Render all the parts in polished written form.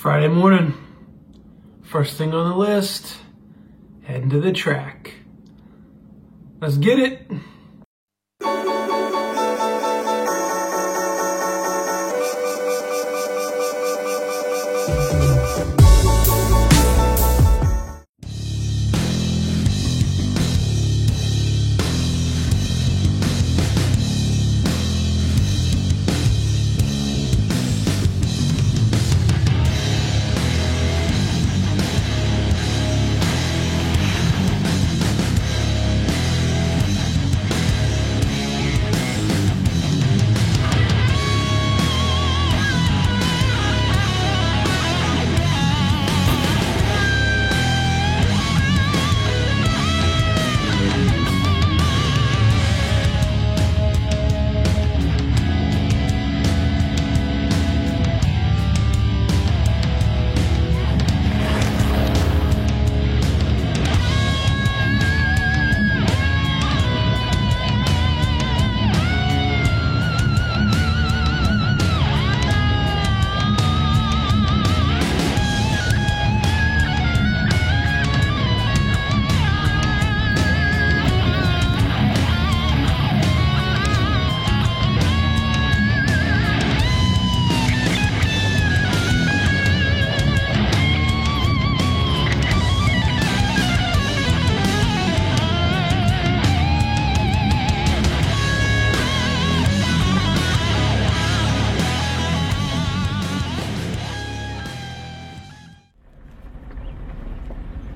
Friday morning, first thing on the list, heading to the track. Let's get it.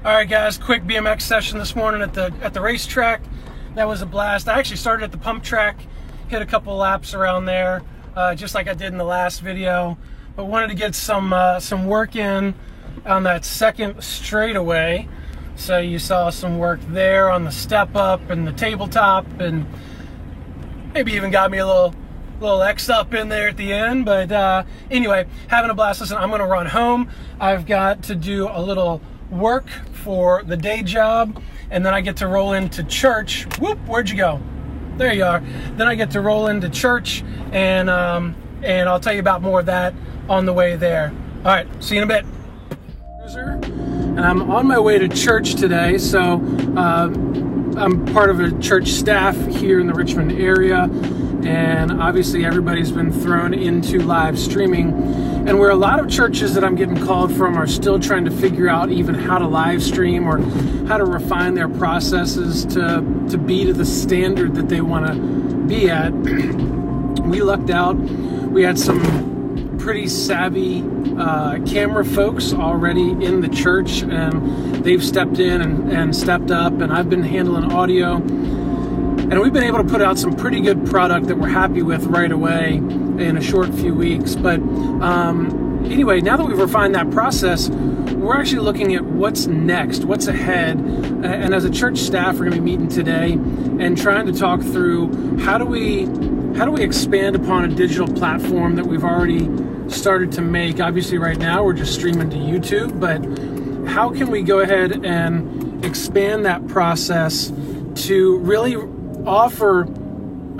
All right, guys, quick BMX session this morning at the racetrack. That was a blast. I actually started at the pump track, hit a couple laps around there, just like I did in the last video, but wanted to get some work in on that second straightaway. So you saw some work there on the step up and the tabletop, and maybe even got me a little X up in there at the end. But anyway, having a blast. Listen, I'm gonna run home. I've got to do a little work for the day job, and then I get to roll into church. Whoop, where'd you go? There you are. Then I get to roll into church, and I'll tell you about more of that on the way there. All right, see you in a bit. And I'm on my way to church today, so I'm part of a church staff here in the Richmond area, and obviously everybody's been thrown into live streaming. And where a lot of churches that I'm getting called from are still trying to figure out even how to live stream or how to refine their processes to be to the standard that they want to be at. We lucked out. We had some pretty savvy camera folks already in the church, and they've stepped in and stepped up, and I've been handling audio. And we've been able to put out some pretty good product that we're happy with right away in a short few weeks. But anyway, now that we've refined that process, we're actually looking at what's next, what's ahead. And as a church staff, we're going to be meeting today and trying to talk through how do we expand upon a digital platform that we've already started to make. Obviously, right now we're just streaming to YouTube, but how can we go ahead and expand that process to really offer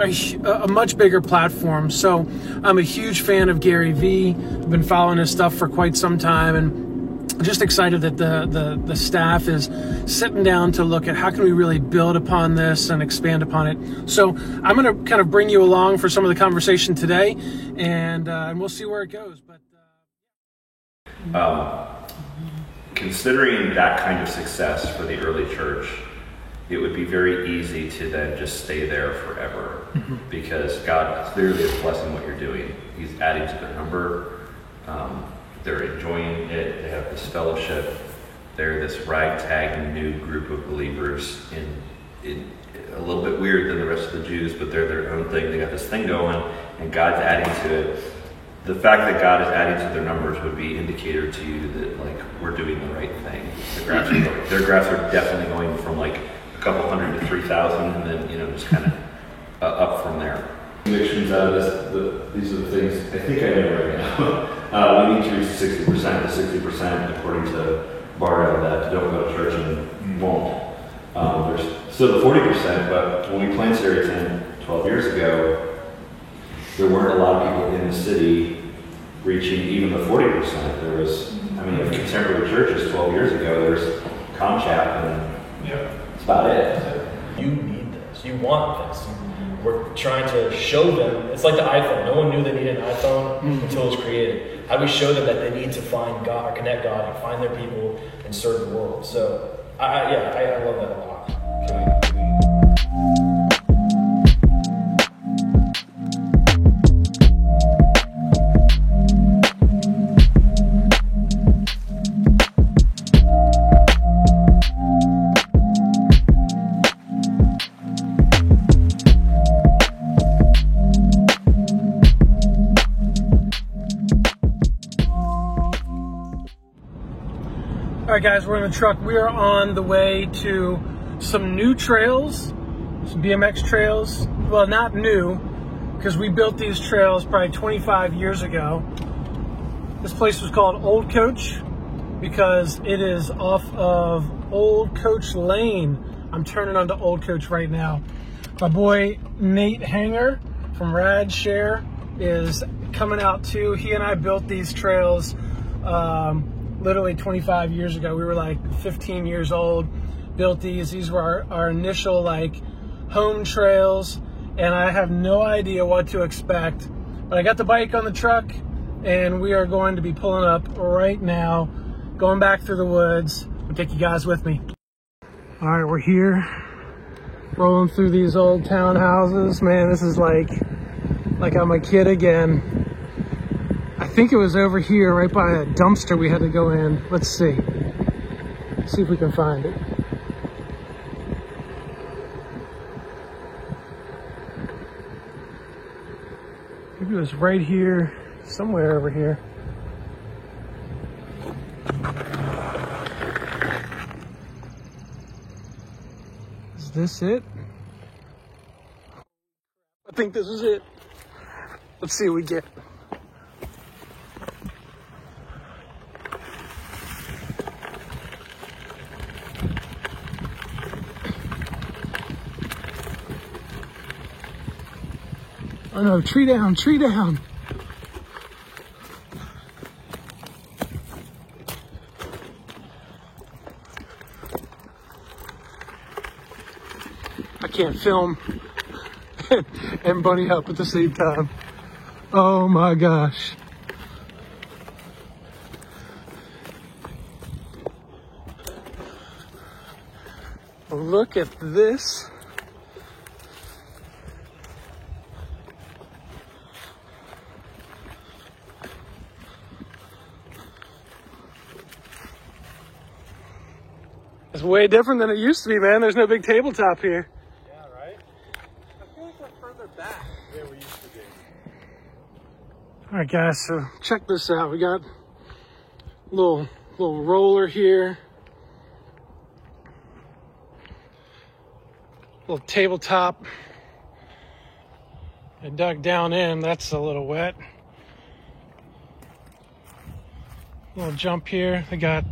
a much bigger platform? So I'm a huge fan of Gary Vee. I've been following his stuff for quite some time, and just excited that the staff is sitting down to look at how can we really build upon this and expand upon it. So I'm going to kind of bring you along for some of the conversation today, and we'll see where it goes. But considering that kind of success for the early church, it would be very easy to then just stay there forever, because God clearly is blessing what you're doing. He's adding to their number. They're enjoying it. They have this fellowship. They're this ragtag new group of believers in a little bit weird than the rest of the Jews, but they're their own thing. They got this thing going, and God's adding to it. The fact that God is adding to their numbers would be indicator to you that, like, we're doing the right thing. Their graphs are definitely going from like a couple hundred to 3,000, and then just kind of up from there. Convictions out of this. These are the things I think I know right now. We need to reach 60%. The 60%, according to Bardo, that don't go to church and won't. There's still the 40%, but when we planted Area 10 12 years ago, there weren't a lot of people in the city reaching even the 40%. There was, I mean, in contemporary churches 12 years ago, there's ComChap, and that's about it. You need this. You want this. We're trying to show them. It's like the iPhone. No one knew they needed an iPhone until it was created. How do we show them that they need to find God or connect God and find their people and serve the world? So, I love that a lot. All right, guys, we're in the truck. We are on the way to some new trails, some BMX trails. Well, not new, because we built these trails probably 25 years ago. This place was called Old Coach because it is off of Old Coach Lane. I'm turning onto Old Coach right now. My boy Nate Hanger from Rad Share is coming out too. He and I built these trails literally 25 years ago. We were like 15 years old, built these. These were our initial like home trails, and I have no idea what to expect. But I got the bike on the truck, and we are going to be pulling up right now, going back through the woods. I'll take you guys with me. All right, we're here, rolling through these old townhouses. Man, this is like I'm a kid again. I think it was over here, right by a dumpster we had to go in. Let's see. See if we can find it. Maybe it was right here, somewhere over here. Is this it? I think this is it. Let's see what we get. Oh no, tree down, tree down. I can't film and bunny hop at the same time. Oh my gosh. Look at this. It's way different than it used to be, man. There's no big tabletop here. Yeah, right? I feel like we're further back where we used to be. All right, guys, so check this out. We got a little roller here. Little tabletop. I dug down in. That's a little wet. Little jump here. They got...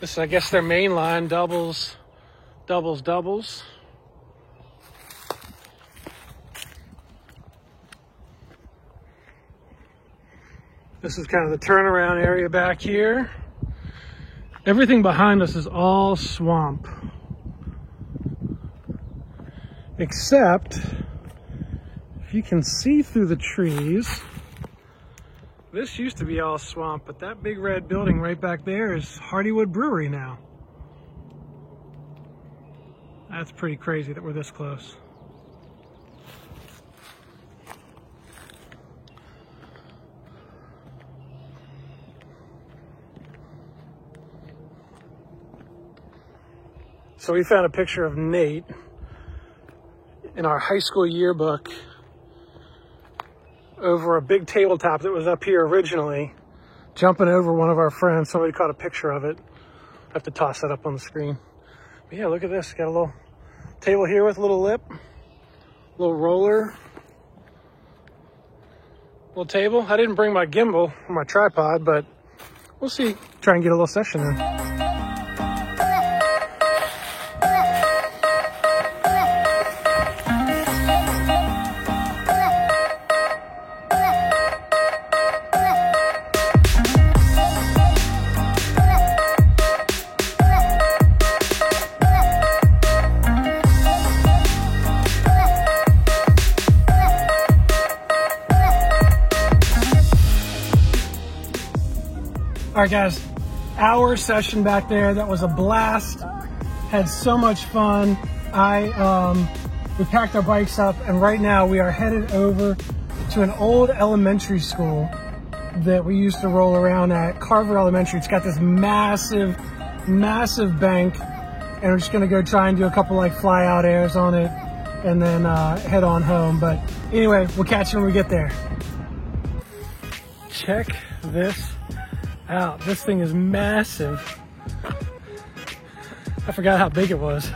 This is, I guess, their main line, doubles, doubles, doubles. This is kind of the turnaround area back here. Everything behind us is all swamp. Except, if you can see through the trees, this used to be all swamp, but that big red building right back there is Hardywood Brewery now. That's pretty crazy that we're this close. So we found a picture of Nate in our high school yearbook over a big tabletop that was up here originally, jumping over one of our friends. Somebody caught a picture of it. I have to toss that up on the screen. But yeah, look at this. Got a little table here with a little lip, little roller, little table. I didn't bring my gimbal or my tripod, but we'll see. Try and get a little session in. All right, guys, hour session back there. That was a blast. Had so much fun. We packed our bikes up, and right now we are headed over to an old elementary school that we used to roll around at, Carver Elementary. It's got this massive, massive bank, and we're just gonna go try and do a couple like fly out airs on it and then head on home. But anyway, we'll catch you when we get there. Check this out. This thing is massive. I forgot how big it was.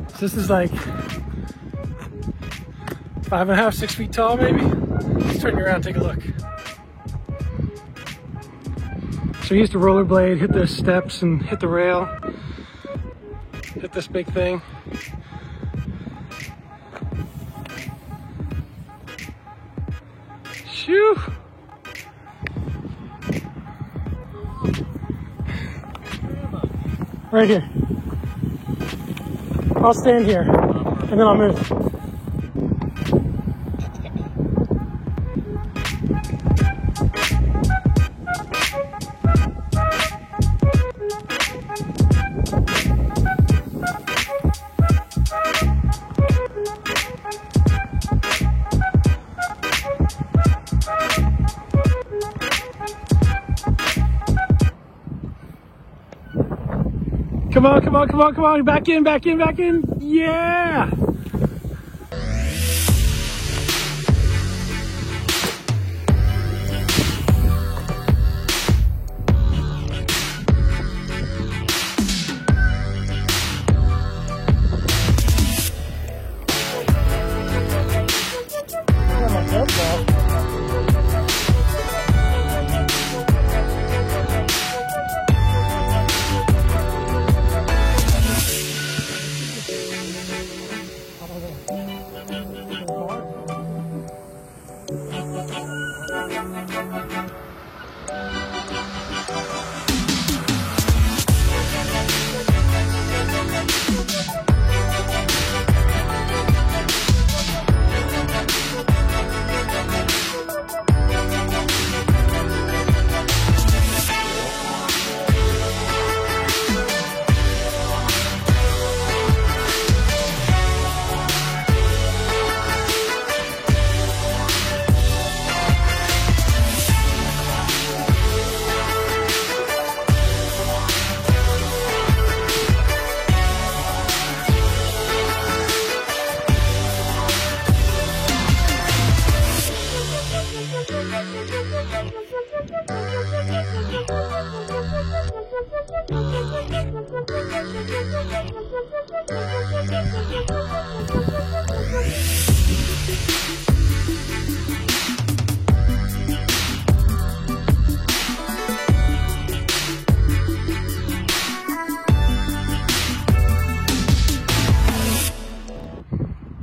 So this is like 5.5, 6 feet tall maybe. Let's turn you around and take a look. So we used to rollerblade, hit those steps and hit the rail, hit this big thing. Shoo! Right here. I'll stand here and then I'll move. Come on, come on, come on, come on. Back in, back in, back in. Yeah.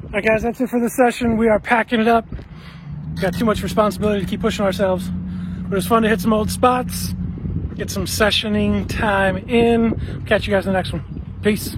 All right, guys, that's it for the session. We are packing it up. Got too much responsibility to keep pushing ourselves. But it was fun to hit some old spots, get some sessioning time in. Catch you guys in the next one. Peace.